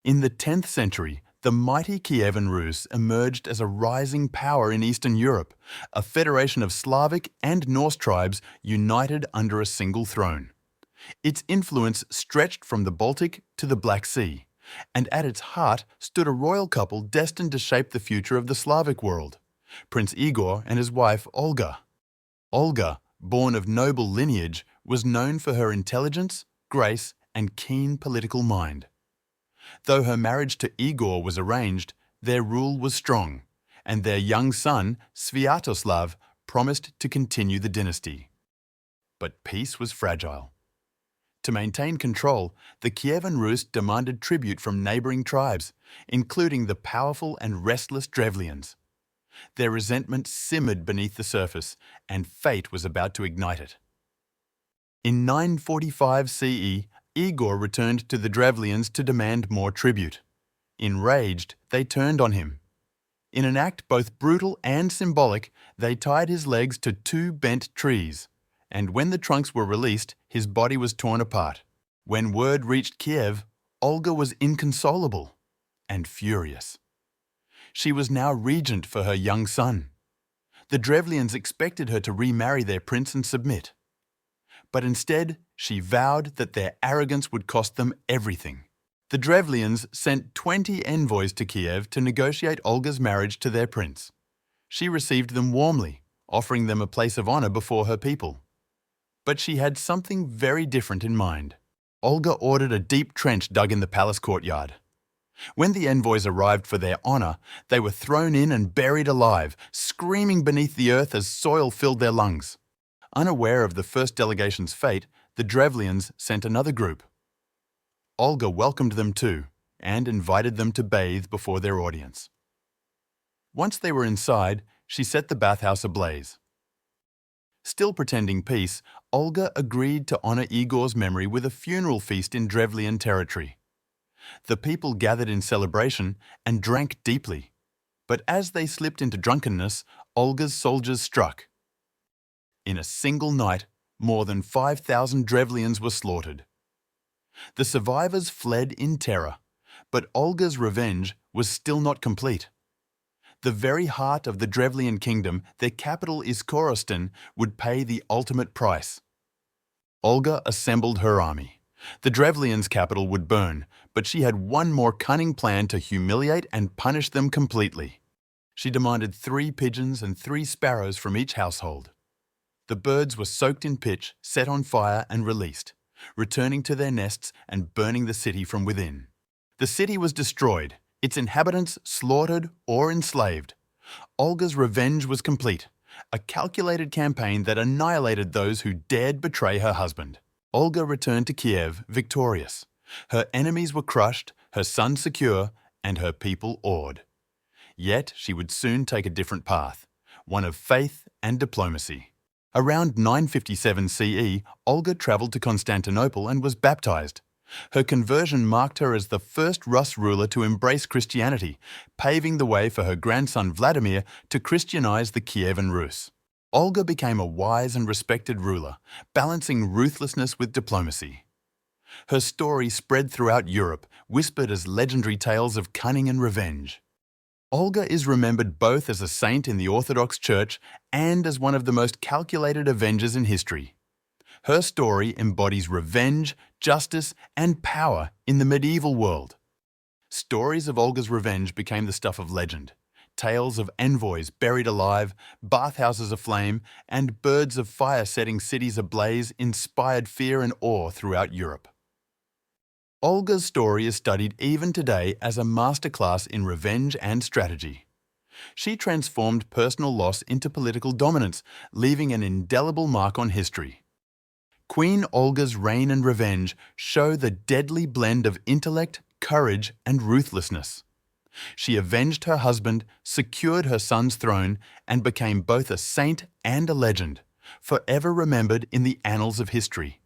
In the 10th century, the mighty Kievan Rus emerged as a rising power in Eastern Europe, a federation of Slavic and Norse tribes united under a single throne. Its influence stretched from the Baltic to the Black Sea, and at its heart stood a royal couple destined to shape the future of the Slavic world, Prince Igor and his wife Olga. Olga, born of noble lineage, was known for her intelligence, grace, and keen political mind. Though her marriage to Igor was arranged, their rule was strong, and their young son, Sviatoslav, promised to continue the dynasty. But peace was fragile. To maintain control, the Kievan Rus demanded tribute from neighbouring tribes, including the powerful and restless Drevlians. Their resentment simmered beneath the surface, and fate was about to ignite it. In 945 CE, Igor returned to the Drevlians to demand more tribute. Enraged, they turned on him. In an act both brutal and symbolic, they tied his legs to 2 bent trees, and when the trunks were released, his body was torn apart. When word reached Kiev, Olga was inconsolable and furious. She was now regent for her young son. The Drevlians expected her to remarry their prince and submit. But instead, she vowed that their arrogance would cost them everything. The Drevlians sent 20 envoys to Kiev to negotiate Olga's marriage to their prince. She received them warmly, offering them a place of honor before her people. But she had something very different in mind. Olga ordered a deep trench dug in the palace courtyard. When the envoys arrived for their honor, they were thrown in and buried alive, screaming beneath the earth as soil filled their lungs. Unaware of the first delegation's fate, the Drevlians sent another group. Olga welcomed them too, and invited them to bathe before their audience. Once they were inside, she set the bathhouse ablaze. Still pretending peace, Olga agreed to honor Igor's memory with a funeral feast in Drevlian territory. The people gathered in celebration and drank deeply. But as they slipped into drunkenness, Olga's soldiers struck. In a single night, more than 5,000 Drevlians were slaughtered. The survivors fled in terror, but Olga's revenge was still not complete. The very heart of the Drevlian kingdom, their capital Izkorostan, would pay the ultimate price. Olga assembled her army. The Drevlians' capital would burn, but she had one more cunning plan to humiliate and punish them completely. She demanded 3 pigeons and 3 sparrows from each household. The birds were soaked in pitch, set on fire and released, returning to their nests and burning the city from within. The city was destroyed, its inhabitants slaughtered or enslaved. Olga's revenge was complete, a calculated campaign that annihilated those who dared betray her husband. Olga returned to Kiev victorious. Her enemies were crushed, her son secure, and her people awed. Yet she would soon take a different path, one of faith and diplomacy. Around 957 CE, Olga travelled to Constantinople and was baptized. Her conversion marked her as the first Rus ruler to embrace Christianity, paving the way for her grandson Vladimir to Christianize the Kievan Rus. Olga became a wise and respected ruler, balancing ruthlessness with diplomacy. Her story spread throughout Europe, whispered as legendary tales of cunning and revenge. Olga is remembered both as a saint in the Orthodox Church and as one of the most calculated avengers in history. Her story embodies revenge, justice, and power in the medieval world. Stories of Olga's revenge became the stuff of legend. Tales of envoys buried alive, bathhouses aflame, and birds of fire setting cities ablaze inspired fear and awe throughout Europe. Olga's story is studied even today as a masterclass in revenge and strategy. She transformed personal loss into political dominance, leaving an indelible mark on history. Queen Olga's reign and revenge show the deadly blend of intellect, courage, and ruthlessness. She avenged her husband, secured her son's throne, and became both a saint and a legend, forever remembered in the annals of history.